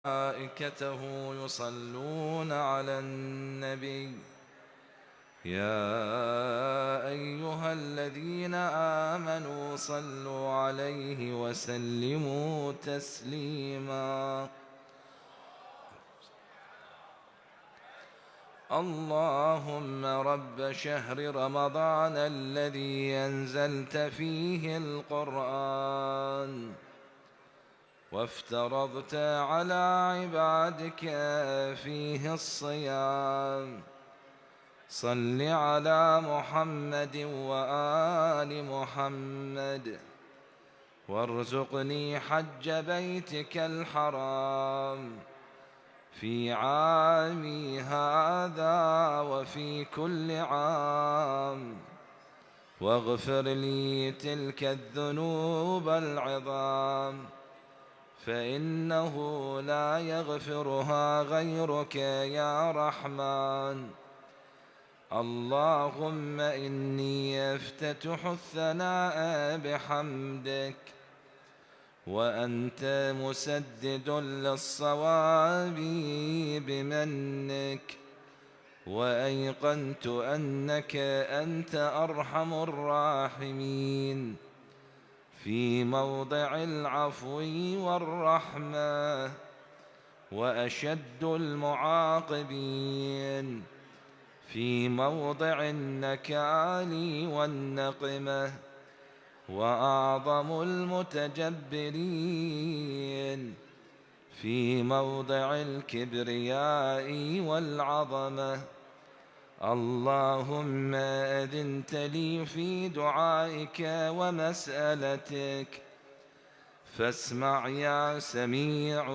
وملائكته يصلون على النبي يا أيها الذين آمنوا صلوا عليه وسلموا تسليما. اللهم رب شهر رمضان الذي أنزلت فيه القرآن وافترضت على عبادك فيه الصيام، صل على محمد وآل محمد وارزقني حج بيتك الحرام في عامي هذا وفي كل عام، واغفر لي تلك الذنوب العظام، فإنه لا يغفرها غيرك يا رحمن. اللهم إني أفتتح الثناء بحمدك، وأنت مسدد للصواب بمنك، وأيقنت أنك أنت أرحم الراحمين في موضع العفو والرحمة، وأشد المعاقبين في موضع النكال والنقمة، وأعظم المتجبرين في موضع الكبرياء والعظمة. اللهم أذنت لي في دعائك ومسألتك، فاسمع يا سميع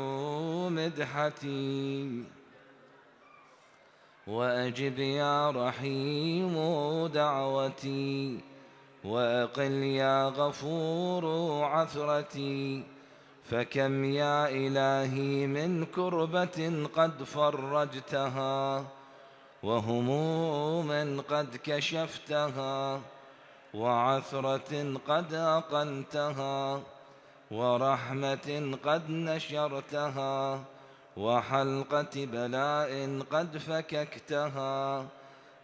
مدحتي، وأجب يا رحيم دعوتي، وأقل يا غفور عثرتي. فكم يا إلهي من كربة قد فرجتها، وهموم قد كشفتها، وعثرة قد أقلتها، ورحمة قد نشرتها، وحلقة بلاء قد فككتها.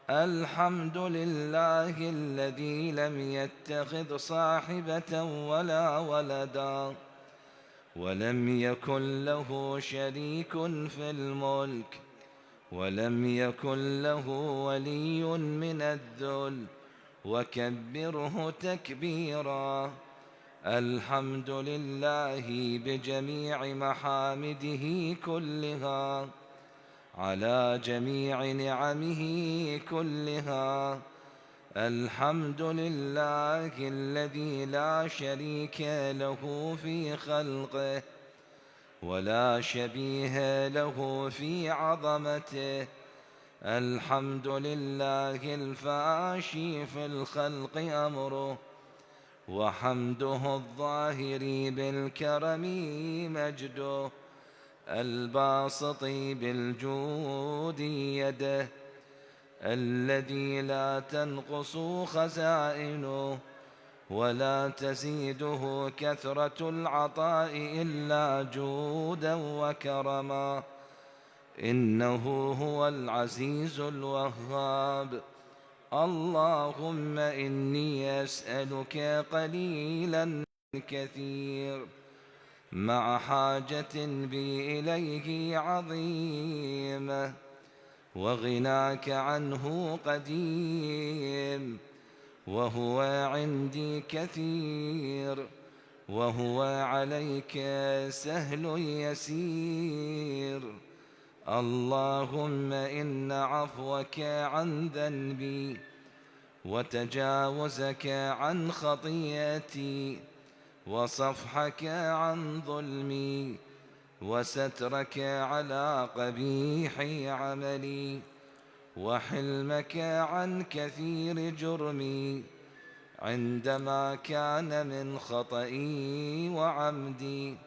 الحمد لله الذي لم يتخذ صاحبة ولا ولدا، ولم يكن له شريك في الملك، ولم يكن له ولي من الذل، وكبره تكبيرا. الحمد لله بجميع محامده كلها، على جميع نعمه كلها. الحمد لله الذي لا شريك له في خلقه، ولا شبيه له في عظمته. الحمد لله الفاشي في الخلق أمره، وحمده الظاهر بالكرم مجده، الباسط بالجود يده، الذي لا تنقص خزائنه ولا تزيده كثرة العطاء إلا جودا وكرما. إنه هو العزيز الوهاب. اللهم إني أسألك قليلا كثير، مع حاجة بي إليه عظيمة، وغناك عنه قديم، وهو عندي كثير، وهو عليك سهل يسير. اللهم إن عفوك عن ذنبي، وتجاوزك عن خطيئتي، وصفحك عن ظلمي، وسترك على قبيح عملي، وحلمك عن كثير جرمي، عندما كان من خطئي وعمدي.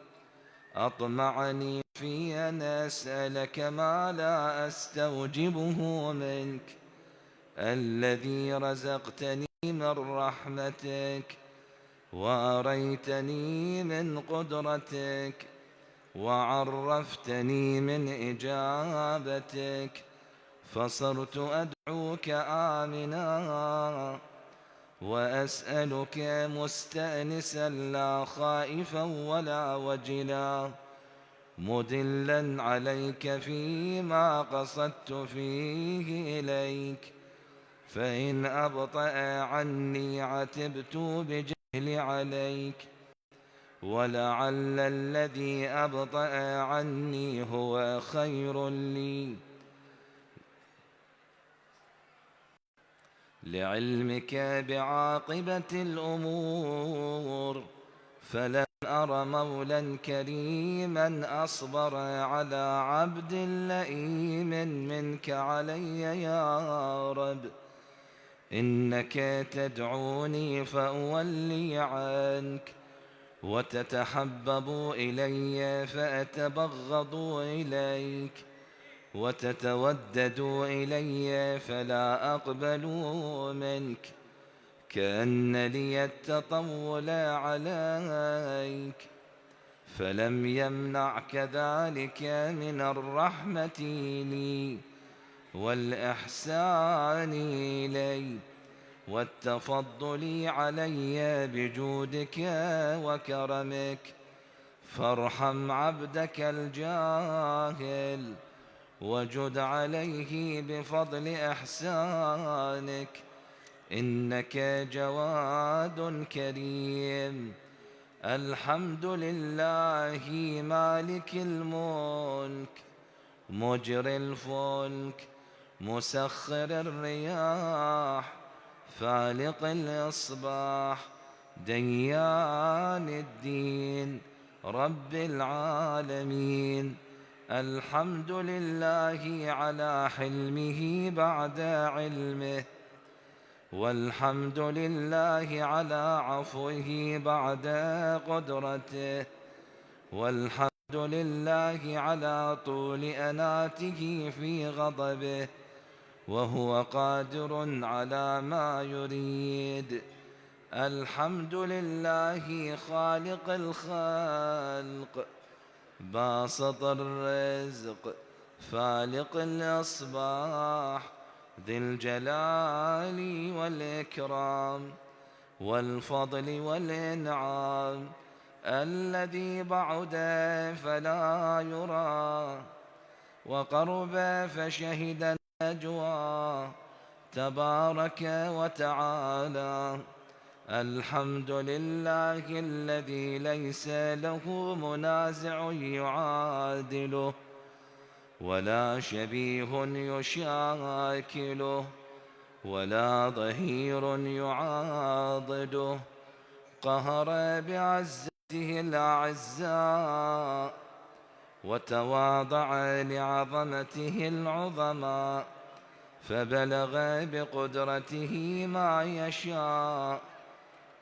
أطمعني في أن أسألك ما لا أستوجبه منك، الذي رزقتني من رحمتك، وأريتني من قدرتك، وعرفتني من إجابتك، فصرت أدعوك آمنا وأسألك مستأنسا لا خائفا ولا وجلا، مدلا عليك فيما قصدت فيه إليك. فإن أبطأ عني عتبت بجهل عليك، ولعل الذي أبطأ عني هو خير لي. لعلمك بعاقبة الأمور فلن أر مولا كريما أصبر على عبد لئيم منك علي يا رب. إنك تدعوني فأولي عنك، وتتحبب إلي فأتبغض إليك، وتتودد إلي فلا أقبل منك، كأن لي التطول عليك. فلم يمنعك ذلك من الرحمة لي والإحسان إلي والتفضل علي بجودك وكرمك. فارحم عبدك الجاهل وجد عليه بفضل إحسانك، إنك جواد كريم. الحمد لله مالك الملك مجري الفلك مسخر الرياح فالق الإصباح ديان الدين رب العالمين. الحمد لله على حلمه بعد علمه، والحمد لله على عفوه بعد قدرته، والحمد لله على طول أناته في غضبه، وهو قادر على ما يريد. الحمد لله خالق الخلق باسط الرزق فالق الإصباح ذي الجلال والإكرام والفضل والإنعام، الذي بعد فلا يرى وقرب فشهد النجوى تبارك وتعالى. الحمد لله الذي ليس له منازع يعادله ولا شبيه يشاكله ولا ظهير يعاضده، قهر بعزته الأعزاء وتواضع لعظمته العظماء، فبلغ بقدرته ما يشاء.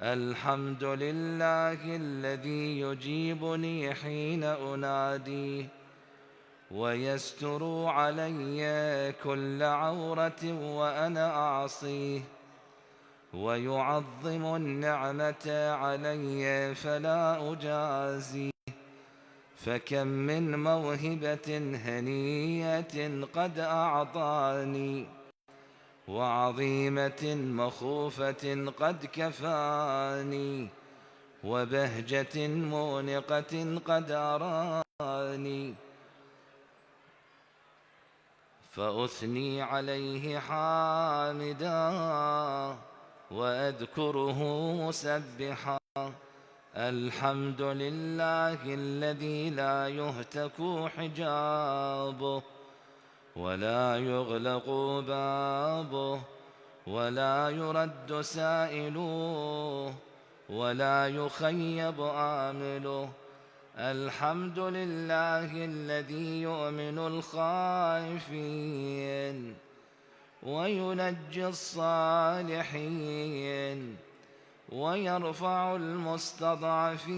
الحمد لله الذي يجيبني حين أناديه ويستر علي كل عورة وأنا أعصيه، ويعظم النعمة علي فلا أجازيه. فكم من موهبة هنية قد أعطاني، وعظيمة مخوفة قد كفاني، وبهجة مونقة قد أراني. فأثني عليه حامدا وأذكره مسبحا. الحمد لله الذي لا يهتك حجابه ولا يغلق بابه ولا يرد سائله ولا يخيب آمله. الحمد لله الذي يؤمن الخائفين وينجي الصالحين ويرفع المستضعفين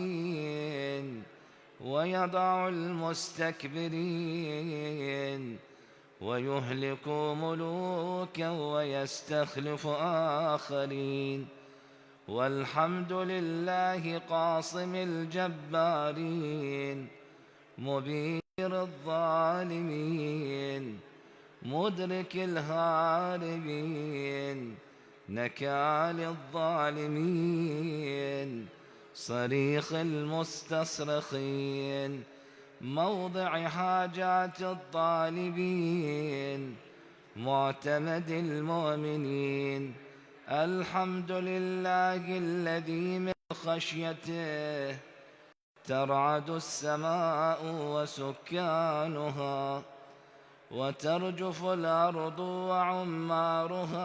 ويضع المستكبرين ويهلك ملوكا ويستخلف آخرين. والحمد لله قاصم الجبارين مبير الظالمين، مدرك الهاربين، نكال الظالمين، صريخ المستصرخين، موضع حاجات الطالبين، معتمد المؤمنين. الحمد لله الذي من خشيته ترعد السماء وسكانها، وترجف الأرض وعمارها،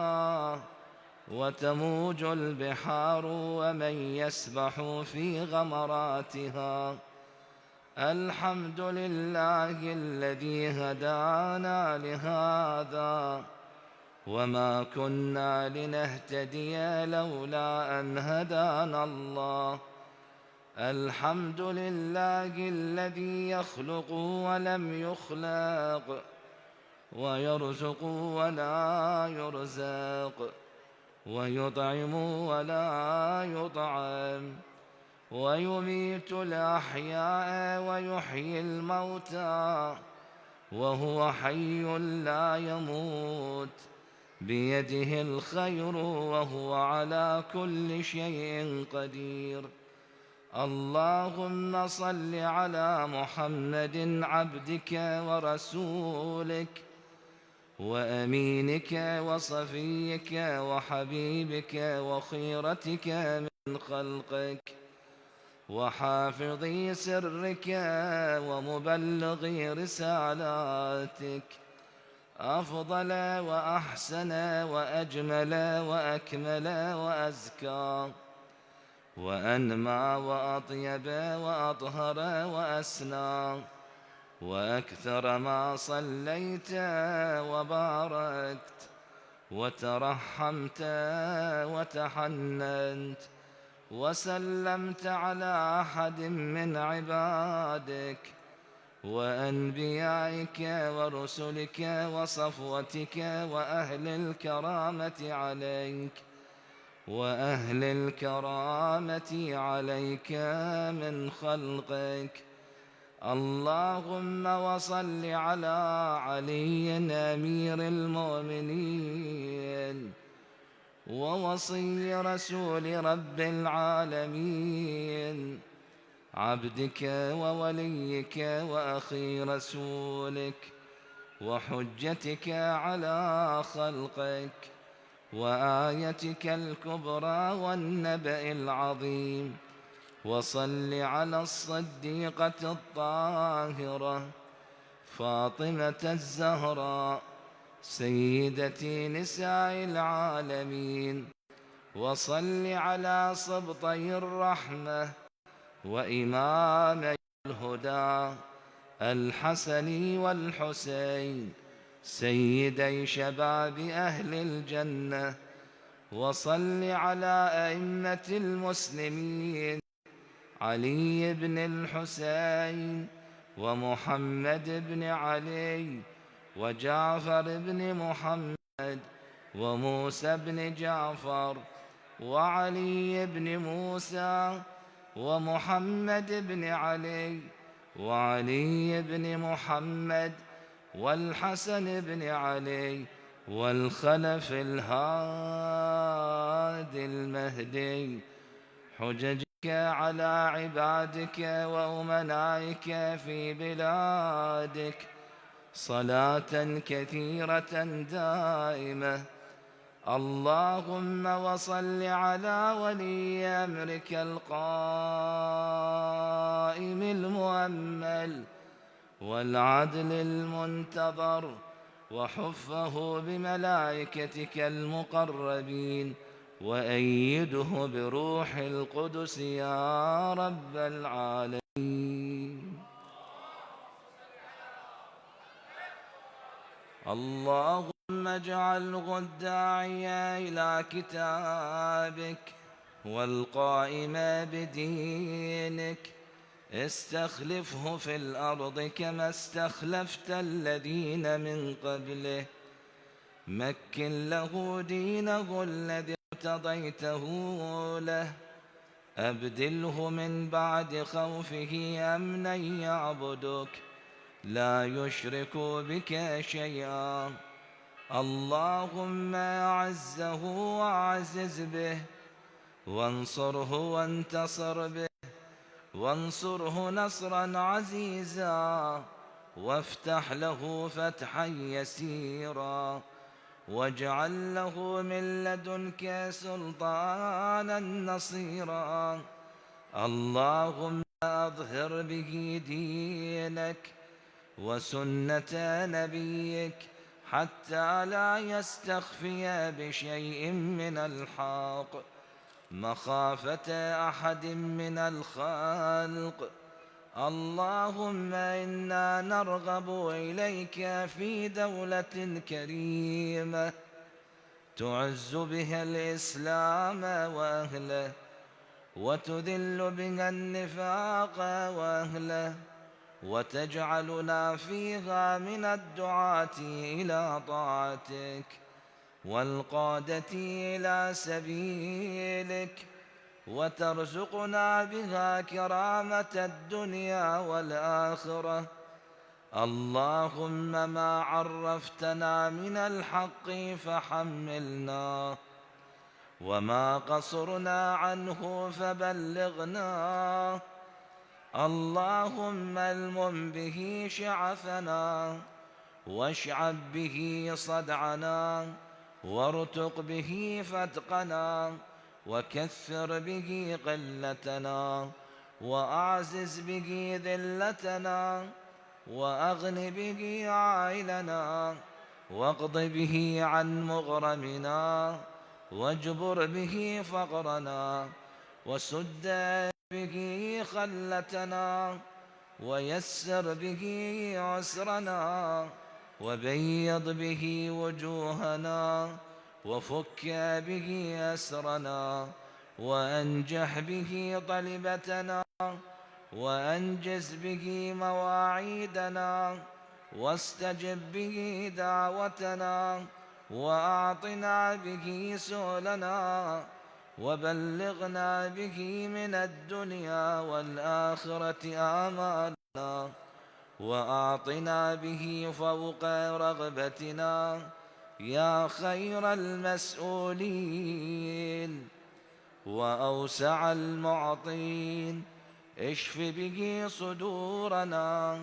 وتموج البحار ومن يسبح في غمراتها. الحمد لله الذي هدانا لهذا وما كنا لنهتدي لولا أن هدانا الله. الحمد لله الذي يخلق ولم يخلق، ويرزق ولا يرزق، ويطعم ولا يطعم، ويميت الأحياء ويحيي الموتى، وهو حي لا يموت، بيده الخير وهو على كل شيء قدير. اللهم صل على محمد عبدك ورسولك وأمينك وصفيك وحبيبك وخيرتك من خلقك، وحافظ سرك ومبلغ رسالاتك، أفضل وأحسن وأجمل وأكمل وأزكى وأنمى وأطيب وأطهر وأسنى، وأكثر ما صليت وباركت وترحمت وتحننت وسلمت على أحد من عبادك وأنبيائك ورسلك وصفوتك وأهل الكرامة عليك من خلقك. اللهم وصل على علي أمير المؤمنين ووصي رسول رب العالمين، عبدك ووليك وأخي رسولك وحجتك على خلقك وآيتك الكبرى والنبأ العظيم. وصل على الصديقة الطاهرة فاطمة الزهراء سيدة نساء العالمين، وصل على سبطي الرحمة وإمامي الهدى الحسن والحسين سيدي شباب أهل الجنة، وصل على أئمة المسلمين علي بن الحسين ومحمد بن علي وجعفر بن محمد وموسى بن جعفر وعلي بن موسى ومحمد بن علي وعلي بن محمد والحسن بن علي والخلف الهادي المهدي، حججك على عبادك وأمنائك في بلادك صلاة كثيرة دائمة. اللهم وصل على ولي أمرك القائم المؤمل والعدل المنتظر، وحفه بملائكتك المقربين، وأيده بروح القدس يا رب العالمين. اللهم اجعله الداعي إلى كتابك والقائم بدينك، استخلفه في الأرض كما استخلفت الذين من قبله، مكن له دينه الذي ارتضيته له، أبدله من بعد خوفه أمنا يعبدك لا يشرك بك شيئا. اللهم أعزه وأعزز به، وانصره وانتصر به، وانصره نصرا عزيزا، وافتح له فتحا يسيرا، واجعل له من لدنك سلطانا نصيرا. اللهم أظهر به دينك وسنة نبيك حتى لا يستخفي بشيء من الحق مخافة أحد من الخلق. اللهم إنا نرغب إليك في دولة كريمة تعز بها الإسلام وأهله، وتذل بها النفاق وأهله، وتجعلنا فيها من الدعاة إلى طاعتك والقادة إلى سبيلك، وترزقنا بها كرامة الدنيا والآخرة. اللهم ما عرفتنا من الحق فحملنا، وما قصرنا عنه فبلغنا. اللهم المم به شعثنا، واشعب به صدعنا، وارتق به فتقنا، وكثر به قلتنا، وأعزز به ذلتنا، وأغن به عائلنا، واقض به عن مغرمنا، واجبر به فقرنا، وسد به خلتنا، ويسر به عسرنا، وبيض به وجوهنا، وفك به أسرنا، وأنجح به طلبتنا، وأنجز به مواعيدنا، واستجب به دعوتنا، وأعطنا به سؤلنا، وبلغنا به من الدنيا والآخرة آمالنا، وأعطنا به فوق رغبتنا يا خير المسؤولين وأوسع المعطين. اشف به صدورنا،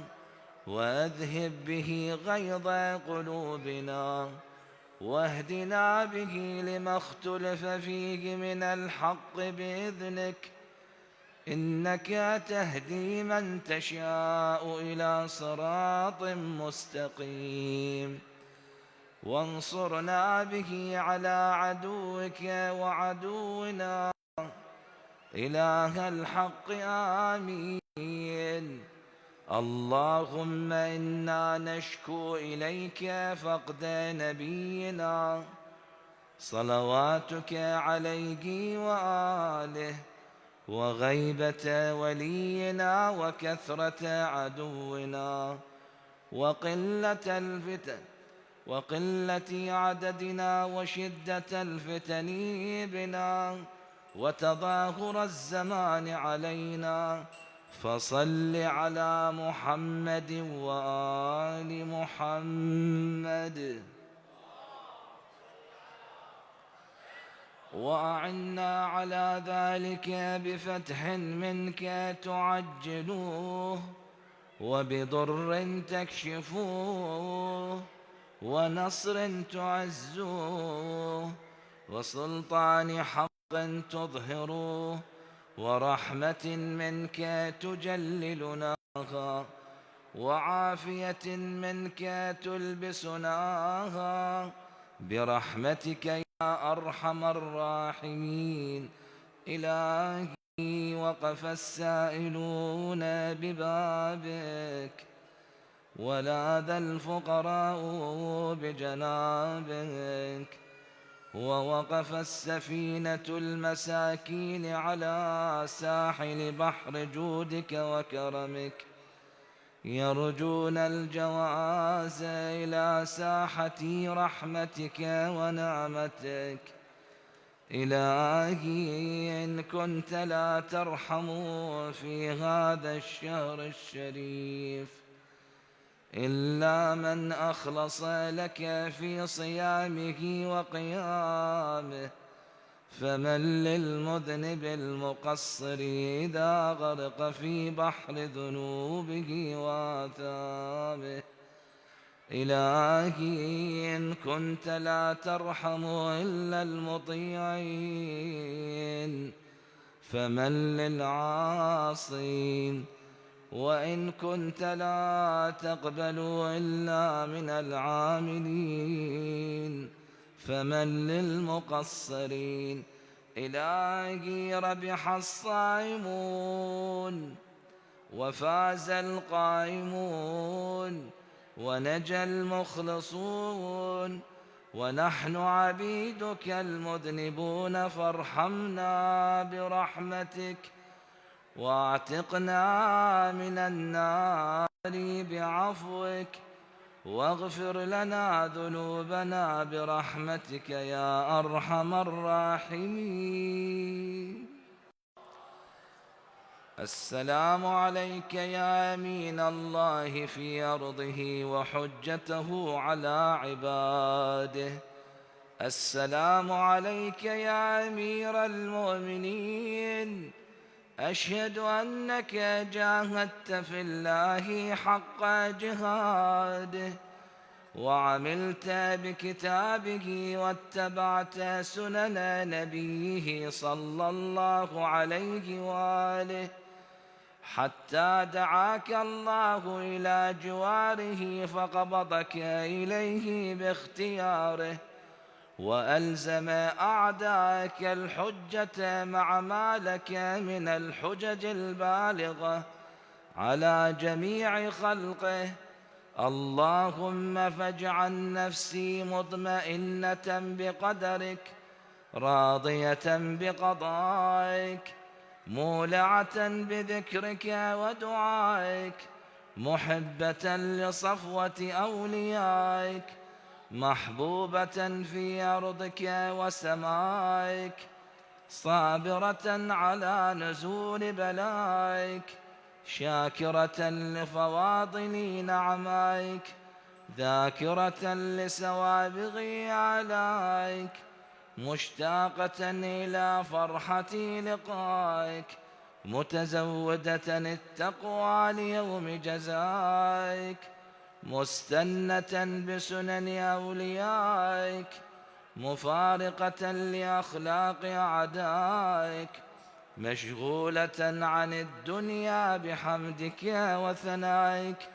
وأذهب به غيظ قلوبنا، واهدنا به لما اختلف فيه من الحق بإذنك، إنك تهدي من تشاء إلى صراط مستقيم. وانصرنا به على عدوك وعدونا إله الحق آمين. اللهم إنا نشكو إليك فقد نبينا صلواتك عليه وآله، وغيبة ولينا، وكثرة عدونا، وقلة الفتن، وقلة عددنا، وشدة الفتن بنا، وتظاهر الزمان علينا. فصل على محمد وآل محمد، وأعنا على ذلك بفتح منك تعجلوه، وبضر تكشفوه، ونصر تعزوه، وسلطان حق تظهروه، ورحمة منك تجللناها، وعافية منك تلبسناها، برحمتك يا أرحم الراحمين. إلهي وقف السائلون ببابك، ولاذ الفقراء بجنابك، ووقف السفينة المساكين على ساحل بحر جودك وكرمك، يرجون الجواز إلى ساحة رحمتك ونعمتك. إلهي إن كنت لا ترحم في هذا الشهر الشريف إلا من أخلص لك في صيامه وقيامه، فمن للمذنب المقصر إذا غرق في بحر ذنوبه وآثامه. إلهي إن كنت لا ترحم إلا المطيعين، فمن للعاصين، وإن كنت لا تقبل إلا من العاملين، فمن للمقصرين. إلهي ربح الصائمون وفاز القائمون ونجى المخلصون، ونحن عبيدك المذنبون فارحمنا برحمتك واعتقنا من النار بعفوك، واغفر لنا ذنوبنا برحمتك يا أرحم الراحمين. السلام عليك يا أمين الله في أرضه وحجته على عباده. السلام عليك يا أمير المؤمنين، أشهد أنك جاهدت في الله حق جهاده، وعملت بكتابه واتبعت سنن نبيه صلى الله عليه وآله، حتى دعاك الله إلى جواره فقبضك إليه باختياره، وألزم أعداءك الحجة مع ما لك من الحجج البالغة على جميع خلقه. اللهم فاجعل نفسي مطمئنة بقدرك راضية بقضائك مولعة بذكرك ودعائك، محبة لصفوة أوليائك، محبوبة في أرضك وسمائك، صابرة على نزول بلائك، شاكرة لفواضل نعمائك، ذاكرة لسوابغ آلائك، مشتاقة إلى فرحة لقائك، متزودة التقوى ليوم جزائك، مستنة بسنن أوليائك، مفارقة لأخلاق أعدائك، مشغولة عن الدنيا بحمدك وثنائك.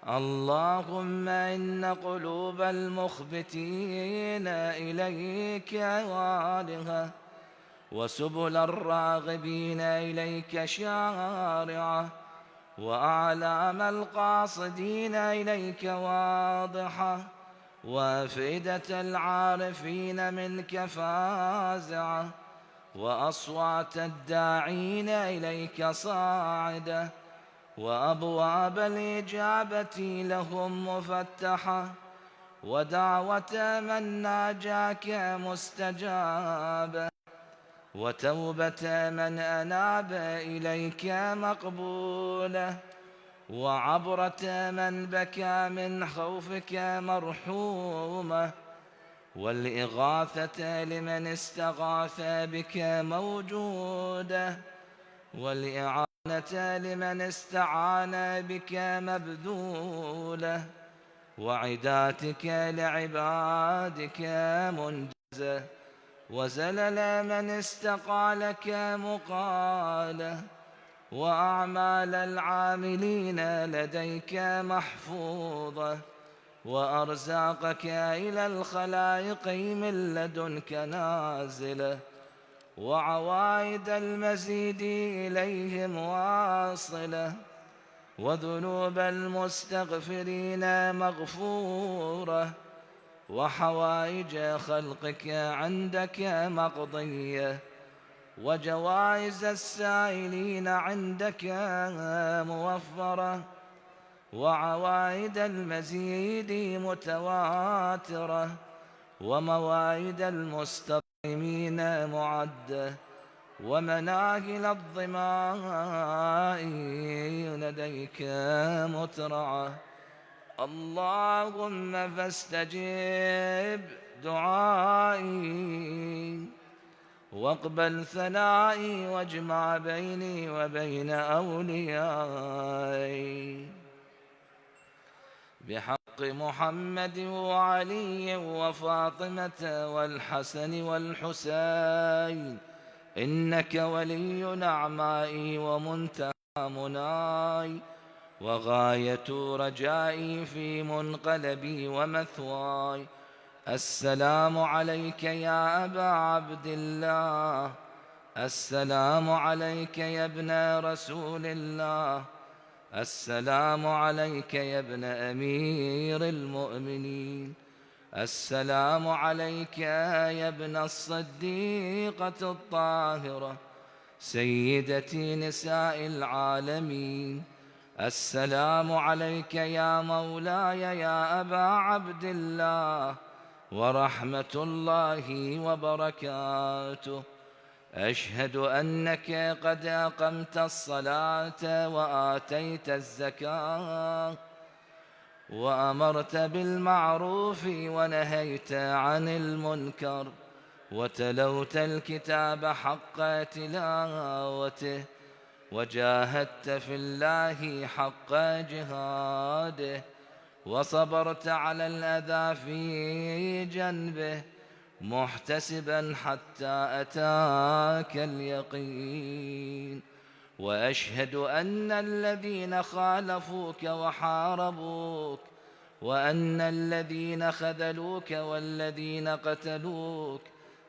اللهم إن قلوب المخبتين إليك والهة، وسبل الراغبين إليك شارعة، وأعلام القاصدين إليك واضحة، وأفئدة العارفين منك فازعة، وأصوات الداعين إليك صاعدة، وأبواب الإجابة لهم مفتحة، ودعوة من ناجاك مستجابة، وتوبة من أناب إليك مقبولة، وعبرة من بكى من خوفك مرحومة، والإغاثة لمن استغاث بك موجودة، والإعانة لمن استعان بك مبذولة، وعداتك لعبادك منجزة، وزلل من استقالك مقالة، وأعمال العاملين لديك محفوظة، وأرزاقك إلى الخلائق من لدنك نازلة، وعوائد المزيد إليهم واصلة، وذنوب المستغفرين مغفورة، وحوائج خلقك عندك مقضية، وجوائز السائلين عندك موفرة، وعوائد المزيد متواترة، ومواعيد المستقبل الصائمين معدة ومناهل الظماء لديك مترعة. اللهم فاستجب دعائي واقبل ثنائي واجمع بيني وبين أوليائي بحق محمد وعلي وفاطمة والحسن والحسين، إنك ولي نعمائي ومنتهى مناي وغاية رجائي في منقلبي ومثواي. السلام عليك يا أبا عبد الله، السلام عليك يا ابن رسول الله، السلام عليك يا ابن أمير المؤمنين، السلام عليك يا ابن الصديقة الطاهرة سيدتي نساء العالمين. السلام عليك يا مولاي يا أبا عبد الله ورحمة الله وبركاته. أشهد أنك قد أقمت الصلاة وآتيت الزكاة وأمرت بالمعروف ونهيت عن المنكر وتلوت الكتاب حق تلاوته وجاهدت في الله حق جهاده وصبرت على الأذى في جنبه محتسبا حتى أتاك اليقين. وأشهد أن الذين خالفوك وحاربوك وأن الذين خذلوك والذين قتلوك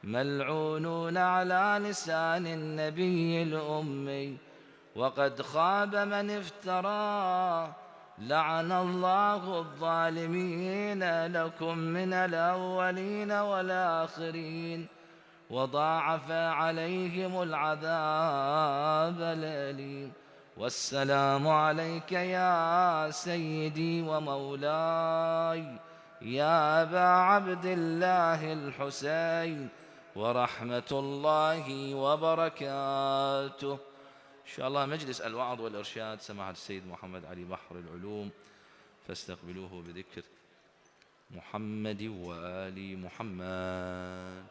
ملعونون على لسان النبي الأمي، وقد خاب من افترى. لعن الله الظالمين لكم من الأولين والآخرين وضاعف عليهم العذاب الأليم. والسلام عليك يا سيدي ومولاي يا أبا عبد الله الحسين ورحمة الله وبركاته. إن شاء الله مجلس الوعظ والإرشاد سماحة السيد محمد علي بحر العلوم، فاستقبلوه بذكر محمد وآل محمد.